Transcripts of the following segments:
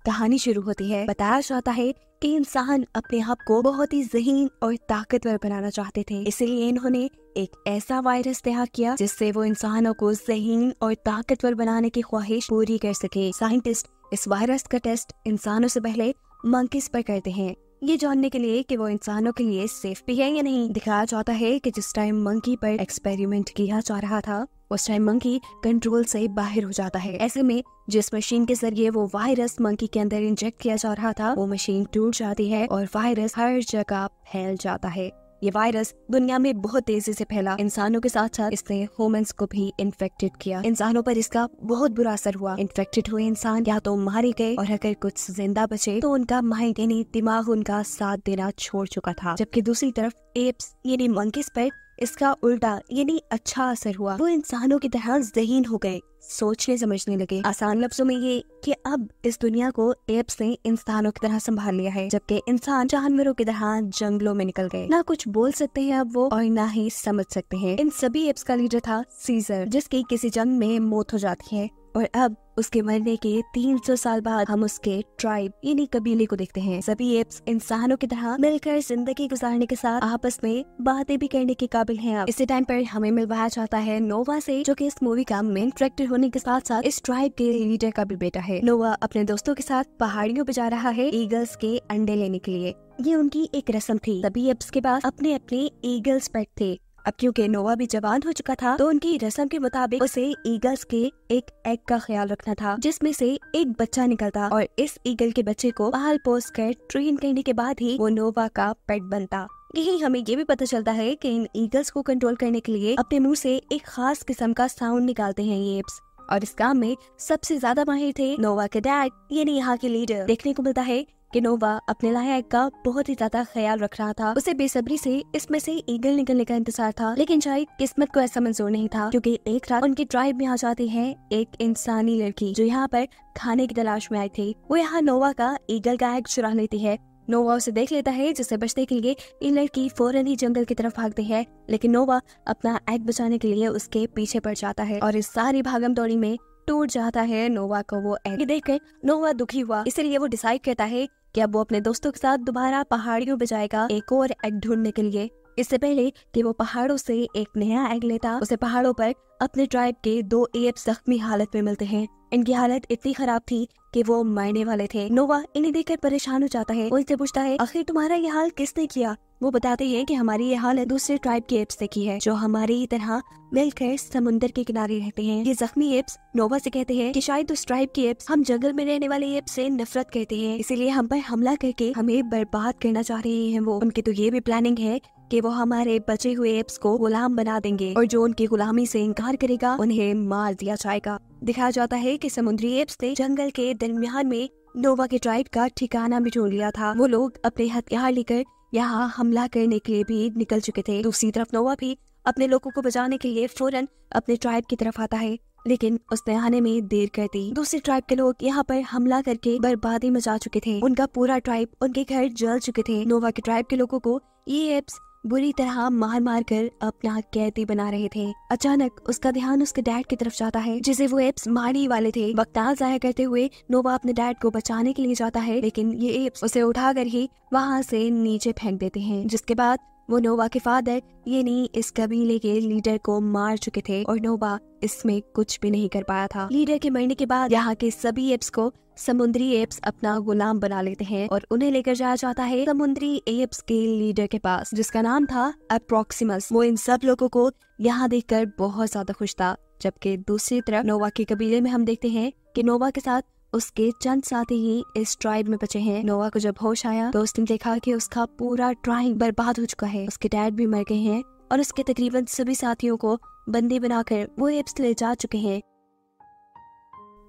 कहानी शुरू होती है। बताया जाता है कि इंसान अपने आप को बहुत ही ज़हीन और ताकतवर बनाना चाहते थे, इसलिए इन्होंने एक ऐसा वायरस तैयार किया जिससे वो इंसानों को ज़हीन और ताकतवर बनाने की ख्वाहिश पूरी कर सके। साइंटिस्ट इस वायरस का टेस्ट इंसानों से पहले मंकीज पर करते हैं, ये जानने के लिए कि वो इंसानों के लिए सेफ भी है या नहीं। दिखाया जाता है कि जिस टाइम मंकी पर एक्सपेरिमेंट किया जा रहा था उस टाइम मंकी कंट्रोल से बाहर हो जाता है। ऐसे में जिस मशीन के जरिए वो वायरस मंकी के अंदर इंजेक्ट किया जा रहा था वो मशीन टूट जाती है और वायरस हर जगह फैल जाता है। ये वायरस दुनिया में बहुत तेजी से फैला, इंसानों के साथ साथ इसने ह्यूमंस को भी इन्फेक्टेड किया। इंसानों पर इसका बहुत बुरा असर हुआ। इन्फेक्टेड हुए इंसान या तो मारे गए और अगर कुछ जिंदा बचे तो उनका माइंड यानी दिमाग उनका साथ देना छोड़ चुका था। जबकि दूसरी तरफ एप्स यानी मंकीज पर इसका उल्टा यानी अच्छा असर हुआ। वो इंसानों की तरह ज़हीन हो गए, सोचने समझने लगे। आसान लफ्जों में ये कि अब इस दुनिया को एप्स ने इंसानों की तरह संभाल लिया है, जबकि इंसान जानवरों की तरह जंगलों में निकल गए। ना कुछ बोल सकते हैं अब वो और ना ही समझ सकते हैं। इन सभी एप्स का लीडर था सीजर, जिसकी किसी जंग में मौत हो जाती है और अब उसके मरने के 300 साल बाद हम उसके ट्राइब यानी कबीले को देखते हैं। सभी एप्स इंसानों की तरह मिलकर जिंदगी गुजारने के साथ आपस में बातें भी करने के काबिल हैं। अब इसी टाइम पर हमें मिलवाया जाता है नोवा से, जो कि इस मूवी का मेन कैरेक्टर होने के साथ साथ इस ट्राइब के लीडर का भी बेटा है। नोवा अपने दोस्तों के साथ पहाड़ियों पे जा रहा है ईगल्स के अंडे लेने के लिए। ये उनकी एक रस्म थी। सभी एप्स के पास अपने अपने ईगल्स पेट थे। अब क्योंकि नोवा भी जवान हो चुका था तो उनकी रस्म के मुताबिक उसे ईगल्स के एक एग का ख्याल रखना था, जिसमें से एक बच्चा निकलता और इस ईगल के बच्चे को पाल पोस कर ट्रेन करने के बाद ही वो नोवा का पेट बनता। यही हमें ये भी पता चलता है कि इन ईगल्स को कंट्रोल करने के लिए अपने मुंह से एक खास किस्म का साउंड निकालते हैं ये एप्स, और इस काम में सबसे ज्यादा माहिर थे नोवा के डैड यानी यहाँ के लीडर। देखने को मिलता है कि नोवा अपने लाया एग का बहुत ही ज्यादा ख्याल रख रहा था। उसे बेसब्री से इसमें से ईगल निकलने का इंतजार था, लेकिन शायद किस्मत को ऐसा मंजूर नहीं था, क्योंकि एक रात उनकी ट्राइब में आ जाती है एक इंसानी लड़की जो यहाँ पर खाने की तलाश में आई थी। वो यहाँ नोवा का ईगल का एग चुरा लेती है। नोवा उसे देख लेता है, जिससे बचने के लिए ये लड़की फौरन ही जंगल की तरफ भागती है, लेकिन नोवा अपना एग बचाने के लिए उसके पीछे पड़ जाता है और इस सारी भागम दौड़ी में टूट जाता है नोवा को वो एग। देखकर नोवा दुखी हुआ, इसलिए वो डिसाइड करता है कि अब वो अपने दोस्तों के साथ दोबारा पहाड़ियों पे जाएगा एक और एग ढूंढने के लिए। इससे पहले कि वो पहाड़ों से एक नया एग लेता, उसे पहाड़ों पर अपने ट्राइब के 2 एप्स जख्मी हालत में मिलते हैं। इनकी हालत इतनी खराब थी कि वो मरने वाले थे। नोवा इन्हें देखकर परेशान हो जाता है। वो इनसे पूछता है आखिर तुम्हारा ये हाल किसने किया। वो बताते हैं कि हमारी ये हालत दूसरे ट्राइब के एप्स ने की है, जो हमारी ही तरह मिलकर समुद्र के किनारे रहते हैं। ये जख्मी एप्स नोवा से कहते हैं कि शायद उस ट्राइब के एप्स हम जंगल में रहने वाले एप्स से नफरत करते हैं, इसीलिए हम पर हमला करके हमें बर्बाद करना चाह रहे हैं। वो उनकी तो ये भी प्लानिंग है कि वो हमारे बचे हुए एप्स को गुलाम बना देंगे और जो उनकी गुलामी से इनकार करेगा उन्हें मार दिया जाएगा। दिखाया जाता है कि समुद्री एप्स ने जंगल के दरमियान में नोवा के ट्राइब का ठिकाना भी ढूंढ लिया था। वो लोग अपने हथियार लेकर यहाँ हमला करने के लिए भी निकल चुके थे। दूसरी तरफ नोवा भी अपने लोगों को बचाने के लिए फौरन अपने ट्राइब की तरफ आता है, लेकिन उसने आने में देर कर दी। दूसरे ट्राइब के लोग यहाँ पर हमला करके बर्बादी मचा चुके थे। उनका पूरा ट्राइब, उनके घर जल चुके थे। नोवा के ट्राइब के लोगों को ये एप्स बुरी तरह मार मार कर अपना कैदी बना रहे थे। अचानक उसका ध्यान उसके डैड की तरफ जाता है, जिसे वो एप्स मारने वाले थे। वक्त जाया करते हुए नोवा अपने डैड को बचाने के लिए जाता है, लेकिन ये एप्स उसे उठाकर ही वहाँ से नीचे फेंक देते हैं, जिसके बाद वो नोवा के फादर यानी इस कबीले के लीडर को मार चुके थे और नोवा इसमें कुछ भी नहीं कर पाया था। लीडर के मरने के बाद यहाँ के सभी एप्स को समुद्री एप्स अपना गुलाम बना लेते हैं और उन्हें लेकर जाया जाता है समुद्री एप्स के लीडर के पास, जिसका नाम था अप्रोक्सिमस। वो इन सब लोगों को यहाँ देखकर बहुत ज्यादा खुश था। जबकि दूसरी तरफ नोवा के कबीले में हम देखते हैं कि नोवा के साथ उसके चंद साथी ही इस ट्राइब में बचे हैं। नोवा को जब होश आया तो उसने देखा कि उसका पूरा ट्राइब बर्बाद हो चुका है। उसके डैड भी मर गए हैं और उसके तकरीबन सभी साथियों को बंदी बनाकर वो एप्स ले जा चुके हैं।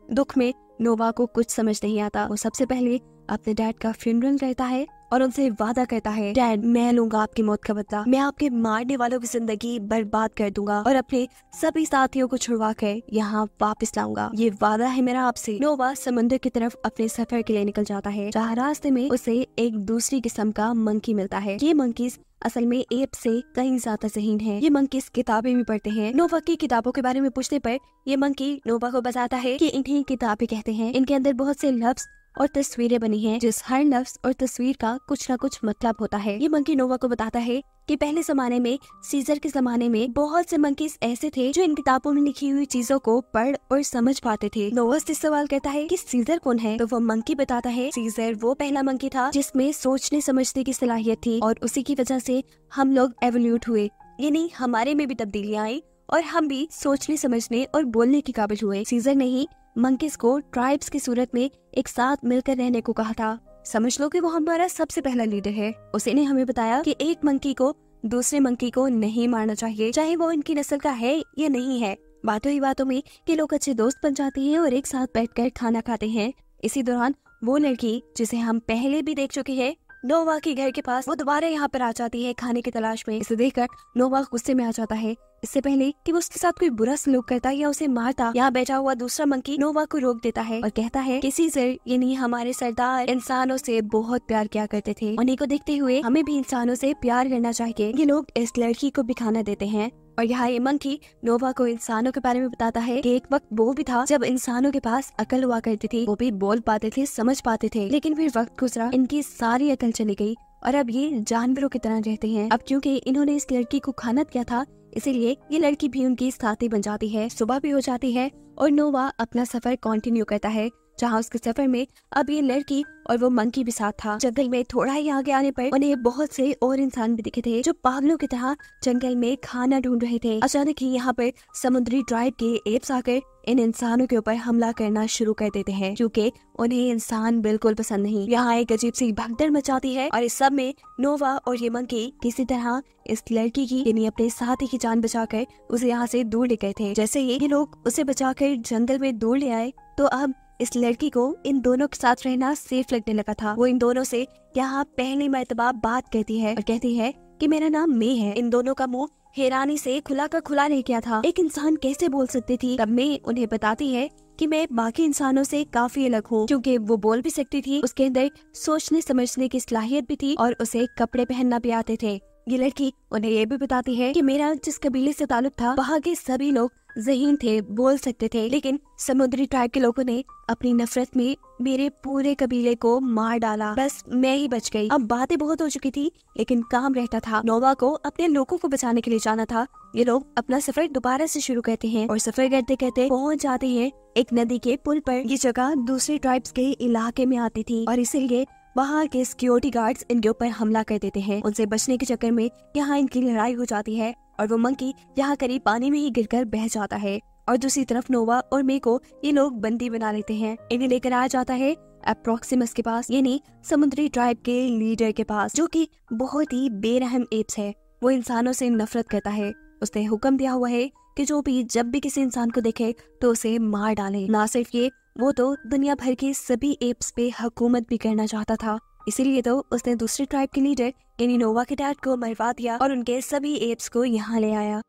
दुख में नोवा को कुछ समझ नहीं आता। वो सबसे पहले अपने डैड का फ्यूनरल करता है और उनसे वादा करता है, डैड मैं लूंगा आपकी मौत का बदला, मैं आपके मारने वालों की जिंदगी बर्बाद कर दूंगा और अपने सभी साथियों को छुड़वा कर यहाँ वापस लाऊंगा, ये वादा है मेरा आपसे। नोवा समुद्र की तरफ अपने सफर के लिए निकल जाता है, जहाँ रास्ते में उसे एक दूसरी किस्म का मंकी मिलता है। ये मंकीज असल में एप से कहीं ज्यादा ज़हीन है। ये मंकीज किताबें भी पढ़ते हैं। नोवा की किताबों के बारे में पूछने पर ये मंकी नोवा को बताता है कि इन्हीं किताबें कहते हैं, इनके अंदर बहुत से लफ्ज और तस्वीरें बनी हैं, जिस हर लफ्ज और तस्वीर का कुछ न कुछ मतलब होता है। ये मंकी नोवा को बताता है कि पहले जमाने में, सीजर के जमाने में, बहुत से मंकीज ऐसे थे जो इन किताबों में लिखी हुई चीजों को पढ़ और समझ पाते थे। नोवा से सवाल करता है कि सीजर कौन है, तो वो मंकी बताता है सीजर वो पहला मंकी था जिसमें सोचने समझने की सलाहियत थी और उसी की वजह से हम लोग एवोल्यूट हुए, यानी हमारे में भी तब्दीलियां आई और हम भी सोचने समझने और बोलने के काबिल हुए। सीजर ने ही मंकीज को ट्राइब्स की सूरत में एक साथ मिलकर रहने को कहा था। समझ लो कि वो हमारा सबसे पहला लीडर है। उसी ने हमें बताया कि एक मंकी को दूसरे मंकी को नहीं मारना चाहिए, चाहे वो इनकी नस्ल का है या नहीं है। बातों ही बातों में कि लोग अच्छे दोस्त बन जाते हैं और एक साथ बैठकर खाना खाते हैं। इसी दौरान वो लड़की जिसे हम पहले भी देख चुके हैं, नोवा के घर के पास, वो दोबारा यहाँ पर आ जाती है खाने की तलाश में। इसे देखकर नोवा गुस्से में आ जाता है। इससे पहले कि वो उसके साथ कोई बुरा सलूक करता या उसे मारता, यहाँ बैठा हुआ दूसरा मंकी नोवा को रोक देता है और कहता है कि सीजर यानी हमारे सरदार इंसानों से बहुत प्यार किया करते थे। उन्हीं को देखते हुए हमें भी इंसानों से प्यार करना चाहिए। ये लोग इस लड़की को भी खाना देते हैं और यहाँ ये मंकी नोवा को इंसानों के बारे में बताता है कि एक वक्त वो भी था जब इंसानों के पास अकल हुआ करती थी, वो भी बोल पाते थे, समझ पाते थे, लेकिन फिर वक्त गुजरा, इनकी सारी अकल चली गई और अब ये जानवरों की तरह रहते हैं। अब क्योंकि इन्होंने इस लड़की को खाना किया था, इसीलिए ये लड़की भी उनकी साथी बन जाती है। सुबह भी हो जाती है और नोवा अपना सफर कंटिन्यू करता है, जहाँ उसके सफर में अब ये लड़की और वो मंकी भी साथ था। जंगल में थोड़ा ही आगे आने पर उन्हें बहुत से और इंसान भी दिखे थे जो पागलों की तरह जंगल में खाना ढूंढ रहे थे। अचानक ही यहाँ पर समुद्री ट्राइब के एप्स आकर इन इंसानों के ऊपर हमला करना शुरू कर देते हैं, क्योंकि उन्हें इंसान बिल्कुल पसंद नहीं। यहाँ एक अजीब सी भगदड़ मचाती है और इस सब में नोवा और ये मंकी किसी तरह इस लड़की की यानी अपने साथी की जान बचाकर उसे यहाँ से दूर ले गए थे। जैसे ही ये लोग उसे बचाकर जंगल में दूर ले आए तो अब इस लड़की को इन दोनों के साथ रहना सेफ लगने लगा था। वो इन दोनों से यहाँ पहली मर्तबा बात कहती है और कहती है कि मेरा नाम मे है। इन दोनों का मुंह हैरानी से खुला का खुला रह गया था। एक इंसान कैसे बोल सकती थी? तब मे उन्हें बताती है कि मैं बाकी इंसानों से काफी अलग हूँ, क्योंकि वो बोल भी सकती थी, उसके अंदर सोचने समझने की सलाहियत भी थी और उसे कपड़े पहनना भी आते थे। ये लड़की उन्हें ये भी बताती है कि मेरा जिस कबीले से ताल्लुक था, वहाँ के सभी लोग ज़हीन थे, बोल सकते थे, लेकिन समुद्री ट्राइब के लोगों ने अपनी नफरत में मेरे पूरे कबीले को मार डाला। बस मैं ही बच गई। अब बातें बहुत हो चुकी थी, लेकिन काम रहता था। नोवा को अपने लोगों को बचाने के लिए जाना था। ये लोग अपना सफर दोबारा से शुरू करते हैं और सफर करते करते पहुंच जाते हैं एक नदी के पुल पर। ये जगह दूसरे ट्राइब्स के इलाके में आती थी और इसीलिए वहाँ के सिक्योरिटी गार्ड्स इनके ऊपर हमला कर देते हैं। उनसे बचने के चक्कर में यहाँ इनकी लड़ाई हो जाती है और वो मंकी यहाँ करीब पानी में ही गिरकर बह जाता है और दूसरी तरफ नोवा और मे को ये लोग बंदी बना लेते हैं। इन्हें लेकर आया जाता है अप्रोक्सिमस के पास, यानी समुद्री ट्राइब के लीडर के पास, जो कि बहुत ही बेरहम एप्स है। वो इंसानों से नफरत करता है। उसने हुक्म दिया हुआ है कि जो भी जब भी किसी इंसान को देखे तो उसे मार डाले। ना सिर्फ ये, वो तो दुनिया भर के सभी एप्स पे हुकूमत भी करना चाहता था। इसीलिए तो उसने दूसरे ट्राइब के लीडर यानी नोवा के डैड को मरवा दिया और उनके सभी एप्स को यहाँ ले आया।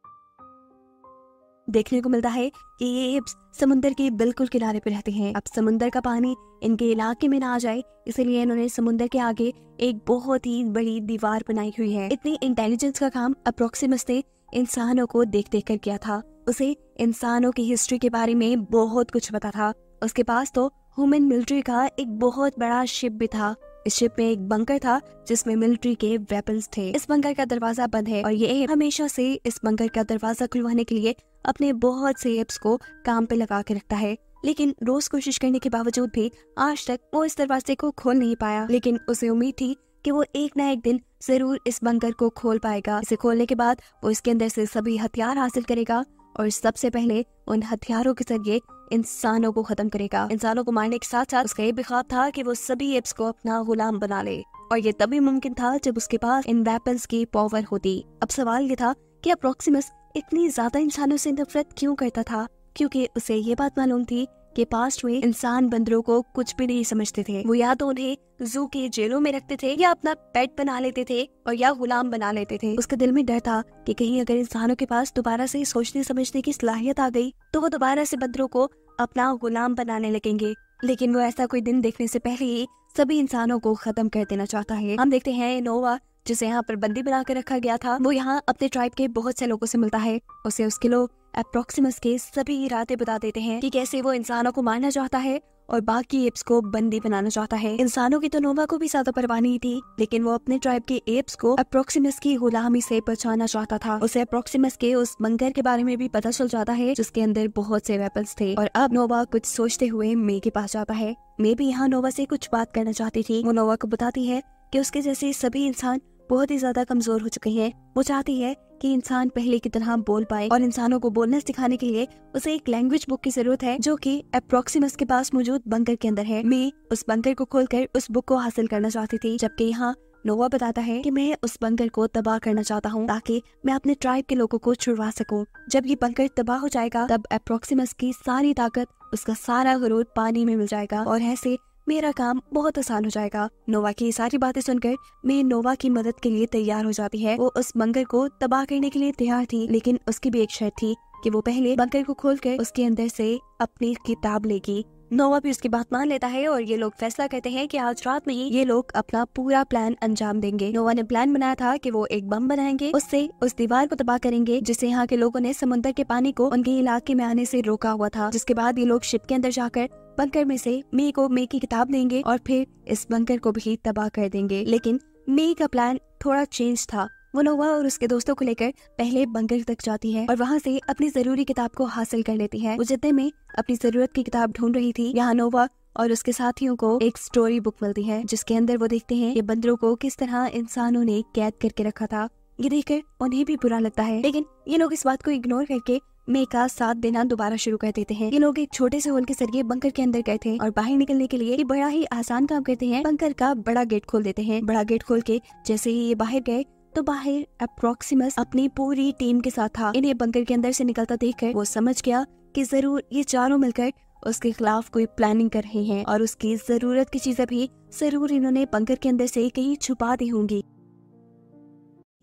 देखने को मिलता है कि ये एप्स समुद्र के बिल्कुल किनारे पे रहते हैं। अब समुद्र का पानी इनके इलाके में ना आ जाए, इसलिए इन्होंने समुद्र के आगे एक बहुत ही बड़ी दीवार बनाई हुई है। इतनी इंटेलिजेंस का काम अप्रोक्सिमस ने इंसानों को देख देख कर किया था। उसे इंसानों की हिस्ट्री के बारे में बहुत कुछ पता था। उसके पास तो ह्यूमन मिलिट्री का एक बहुत बड़ा शिप भी था। इस शिप में एक बंकर था जिसमें मिलिट्री के वेपन्स थे। इस बंकर का दरवाजा बंद है और ये हमेशा से इस बंकर का दरवाजा खुलवाने के लिए अपने बहुत से एप्स को काम पे लगा के रखता है, लेकिन रोज कोशिश करने के बावजूद भी आज तक वो इस दरवाजे को खोल नहीं पाया। लेकिन उसे उम्मीद थी कि वो एक न एक दिन जरूर इस बंकर को खोल पाएगा। इसे खोलने के बाद वो इसके अंदर से सभी हथियार हासिल करेगा और सबसे पहले उन हथियारों के जरिए इंसानों को खत्म करेगा। इंसानों को मारने के साथ साथ उसका ये भी ख्वाब था कि वो सभी एप्स को अपना गुलाम बना ले, और ये तभी मुमकिन था जब उसके पास इन वेपन्स की पावर होती। अब सवाल ये था कि अप्रोक्सिमस इतनी ज्यादा इंसानों से नफरत क्यों करता था, क्योंकि उसे ये बात मालूम थी कि पास्ट में इंसान बंदरों को कुछ भी नहीं समझते थे। वो या तो उन्हें जू के जेलों में रखते थे या अपना पेट बना लेते थे और या गुलाम बना लेते थे। उसके दिल में डर था कि कहीं अगर इंसानों के पास दोबारा से सोचने समझने की सलाहियत आ गई तो वो दोबारा से बंदरों को अपना गुलाम बनाने लगेंगे। लेकिन वो ऐसा कोई दिन देखने से पहले ही सभी इंसानों को खत्म कर देना चाहता है। हम देखते हैं नोवा, जिसे यहाँ पर बंदी बना कर रखा गया था, वो यहाँ अपने ट्राइब के बहुत से लोगों से मिलता है। उसे उसके लोग अप्रोक्सिमस के सभी इरादे बता देते हैं कि कैसे वो इंसानों को मारना चाहता है और बाकी एप्स को बंदी बनाना चाहता है। इंसानों की तो नोवा को भी ज्यादा परवाह नहीं थी, लेकिन वो अपने ट्राइब के एप्स को अप्रोक्सिमस की गुलामी से बचाना चाहता था। उसे अप्रोक्सिमस के उस बंकर के बारे में भी पता चल जाता है जिसके अंदर बहुत से वेपन्स थे। और अब नोवा कुछ सोचते हुए मे के पास जाता है। मे भी यहाँ नोवा से कुछ बात करना चाहती थी। वो नोवा को बताती है कि उसके जैसे सभी इंसान बहुत ही ज्यादा कमजोर हो चुके हैं। वो चाहती है कि इंसान पहले की तरह बोल पाए और इंसानों को बोलना सिखाने के लिए उसे एक लैंग्वेज बुक की जरूरत है जो कि अप्रोक्सिमस के पास मौजूद बंकर के अंदर है। मैं उस बंकर को खोलकर उस बुक को हासिल करना चाहती थी, जबकि यहाँ नोवा बताता है कि मैं उस बंकर को तबाह करना चाहता हूँ ताकि मैं अपने ट्राइब के लोगों को छुड़वा सकूं। जब ये बंकर तबाह हो जाएगा तब अप्रोक्सिमस की सारी ताकत, उसका सारा गुरूर पानी में मिल जाएगा और ऐसे मेरा काम बहुत आसान हो जाएगा। नोवा की सारी बातें सुनकर मैं नोवा की मदद के लिए तैयार हो जाती है। वो उस बंकर को तबाह करने के लिए तैयार थी, लेकिन उसकी भी एक शर्त थी कि वो पहले बंकर को खोलकर उसके अंदर से अपनी किताब लेगी। नोवा भी उसकी बात मान लेता है और ये लोग फैसला करते हैं कि आज रात में ही ये लोग अपना पूरा प्लान अंजाम देंगे। नोवा ने प्लान बनाया था कि वो एक बम बनाएंगे, उससे उस दीवार को तबाह करेंगे जिससे यहाँ के लोगों ने समुद्र के पानी को उनके इलाके में आने से रोका हुआ था। जिसके बाद ये लोग शिप के अंदर जाकर बंकर में से मे को मे की किताब देंगे और फिर इस बंकर को भी तबाह कर देंगे। लेकिन मे का प्लान थोड़ा चेंज था। वो नोवा और उसके दोस्तों को लेकर पहले बंकर तक जाती है और वहाँ से अपनी जरूरी किताब को हासिल कर लेती है। वो जितने में अपनी जरूरत की किताब ढूंढ रही थी, यहाँ नोवा और उसके साथियों को एक स्टोरी बुक मिलती है जिसके अंदर वो देखते हैं कि बंदरों को किस तरह इंसानों ने कैद करके रखा था। ये देखकर उन्हें भी बुरा लगता है, लेकिन ये लोग इस बात को इग्नोर करके मे का साथ देना दोबारा शुरू कर देते हैं। ये लोग एक छोटे से होल के जरिए बंकर के अंदर गए थे और बाहर निकलने के लिए ये बड़ा ही आसान काम करते हैं। बंकर का बड़ा गेट खोल देते हैं। बड़ा गेट खोल के जैसे ही ये बाहर गए तो बाहर अप्रोक्सिमस अपनी पूरी टीम के साथ था। इन्हें बंकर के अंदर से निकलता देखकर वो समझ गया कि जरूर ये चारों मिलकर उसके खिलाफ कोई प्लानिंग कर रहे हैं और उसकी जरूरत की चीजें भी जरूर इन्होंने बंकर के अंदर से कहीं छुपा दी होंगी।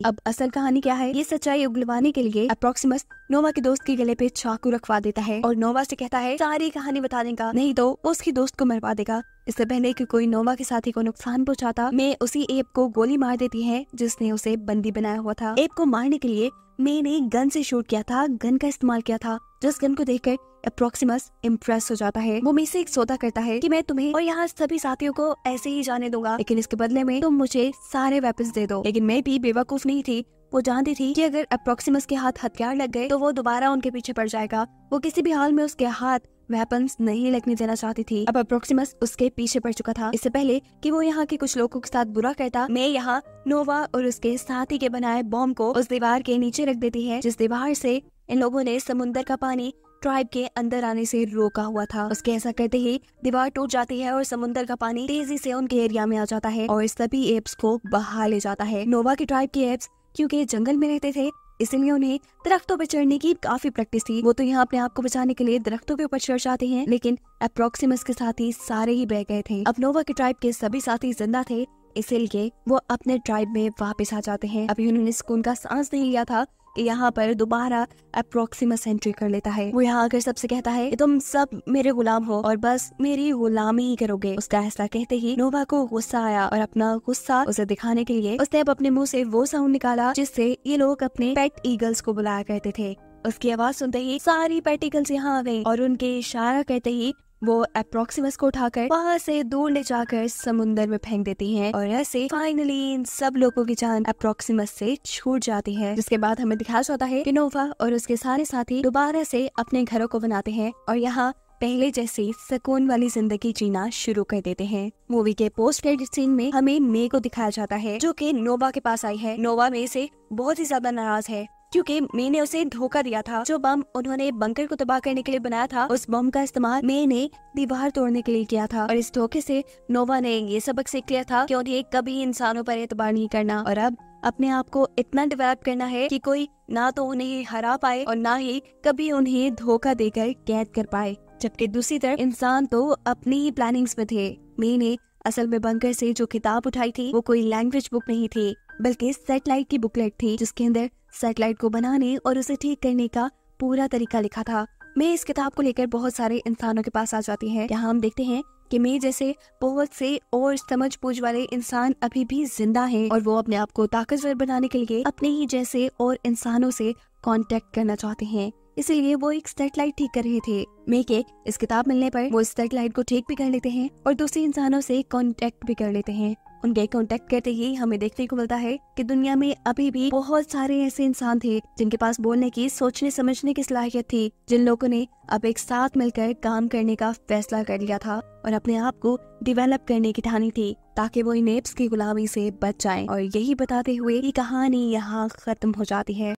अब असल कहानी क्या है, ये सच्चाई उगलवाने के लिए अप्रोक्सिमस नोवा के दोस्त के गले पे चाकू रखवा देता है और नोवा से कहता है सारी कहानी बताने का, नहीं तो उसकी दोस्त को मरवा देगा। इससे पहले कि कोई नोवा के साथी को नुकसान पहुंचाता, मैं उसी एप को गोली मार देती है जिसने उसे बंदी बनाया हुआ था। एप को मारने के लिए मैंने गन से शूट किया था, गन का इस्तेमाल किया था। जिस गन को देखकर अप्रोक्सिमस इम्प्रेस हो जाता है। वो मुझसे एक सौदा करता है कि मैं तुम्हें और यहाँ सभी साथियों को ऐसे ही जाने दूंगा, लेकिन इसके बदले में तुम मुझे सारे वेपन्स दे दो। लेकिन मैं भी बेवकूफ नहीं थी, वो जानती थी कि अगर अप्रोक्सिमस के हाथ हथियार लग गए तो वो दोबारा उनके पीछे पड़ जाएगा। वो किसी भी हाल में उसके हाथ वेपन्स नहीं लगने देना चाहती थी। अब अप्रोक्सिमस उसके पीछे पड़ चुका था। इससे पहले कि वो यहाँ के कुछ लोगों के साथ बुरा करता, मैं यहाँ नोवा और उसके साथी के बनाए बॉम्ब को उस दीवार के नीचे रख देती है जिस दीवार से इन लोगों ने समुद्र का पानी ट्राइब के अंदर आने से रोका हुआ था। उसके ऐसा करते ही दीवार टूट जाती है और समुद्र का पानी तेजी से उनके एरिया में आ जाता है और सभी एप्स को बहा ले जाता है। नोवा के ट्राइब के एप्स क्योंकि जंगल में रहते थे इसलिए उन्हें दरख्तों पर चढ़ने की काफी प्रैक्टिस थी। वो तो यहाँ अपने आप को बचाने के लिए दरख्तों के ऊपर चढ़ जाते हैं, लेकिन अप्रोक्सिमस के साथी सारे ही बह गए थे। अब नोवा के ट्राइब के सभी साथी जिंदा थे, इसलिए वो अपने ट्राइब में वापस आ जाते हैं। अभी उन्होंने सुकून का सांस नहीं लिया था कि यहाँ पर दोबारा अप्रोक्सिमस एंट्री कर लेता है। वो यहाँ आकर सबसे कहता है कि तुम सब मेरे गुलाम हो और बस मेरी गुलामी ही करोगे। उसका ऐसा कहते ही नोवा को गुस्सा आया और अपना गुस्सा उसे दिखाने के लिए उसने अब अपने मुंह से वो साउंड निकाला जिससे ये लोग अपने पेट ईगल्स को बुलाया करते थे। उसकी आवाज सुनते ही सारी पेट ईगल्स यहाँ आ गई और उनके इशारा करते ही वो अप्रोक्सिमस को उठाकर वहाँ से दूर ले जाकर समुद्र में फेंक देती हैं और ऐसे फाइनली इन सब लोगों की जान अप्रोक्सिमस से छूट जाती है। जिसके बाद हमें दिखाया जाता है कि नोवा और उसके सारे साथी दोबारा से अपने घरों को बनाते हैं और यहाँ पहले जैसी सुकून वाली जिंदगी जीना शुरू कर देते हैं। मूवी के पोस्ट क्रेडिट सीन में हमें मे को दिखाया जाता है जो कि नोवा के पास आई है। नोवा मे से बहुत ही ज्यादा नाराज है क्योंकि मे ने उसे धोखा दिया था। जो बम उन्होंने बंकर को तबाह करने के लिए बनाया था, उस बम का इस्तेमाल मे ने दीवार तोड़ने के लिए किया था और इस धोखे से नोवा ने ये सबक सीख लिया था कि उन्हें कभी इंसानों पर एतबार नहीं करना और अब अपने आप को इतना डेवलप करना है कि कोई ना तो उन्हें हरा पाए और ना ही कभी उन्हें धोखा देकर कैद कर पाए। जबकि दूसरी तरफ इंसान तो अपनी ही प्लानिंग्स में थे। मे ने असल में बंकर से जो किताब उठाई थी वो कोई लैंग्वेज बुक नहीं थी बल्कि सैटेलाइट की बुकलेट थी जिसके अंदर सैटेलाइट को बनाने और उसे ठीक करने का पूरा तरीका लिखा था। मैं इस किताब को लेकर बहुत सारे इंसानों के पास आ जाती है। यहाँ हम देखते हैं कि मैं जैसे बहुत से और समझ बूझ वाले इंसान अभी भी जिंदा हैं और वो अपने आप को ताकतवर बनाने के लिए अपने ही जैसे और इंसानों से कांटेक्ट करना चाहते हैं। इसीलिए वो एक सेटेलाइट ठीक कर रहे थे। मेके इस किताब मिलने पर वो सेटेलाइट को ठीक भी कर लेते हैं और दूसरे इंसानों से कांटेक्ट भी कर लेते हैं। उनके कांटेक्ट करते ही हमें देखने को मिलता है कि दुनिया में अभी भी बहुत सारे ऐसे इंसान थे जिनके पास बोलने की, सोचने समझने की सलाहियत थी, जिन लोगों ने अब एक साथ मिलकर काम करने का फैसला कर लिया था और अपने आप को डेवलप करने की ठानी थी ताकि वो इन एप्स की गुलामी से बच जाएं। और यही बताते हुए ये कहानी यहाँ खत्म हो जाती है।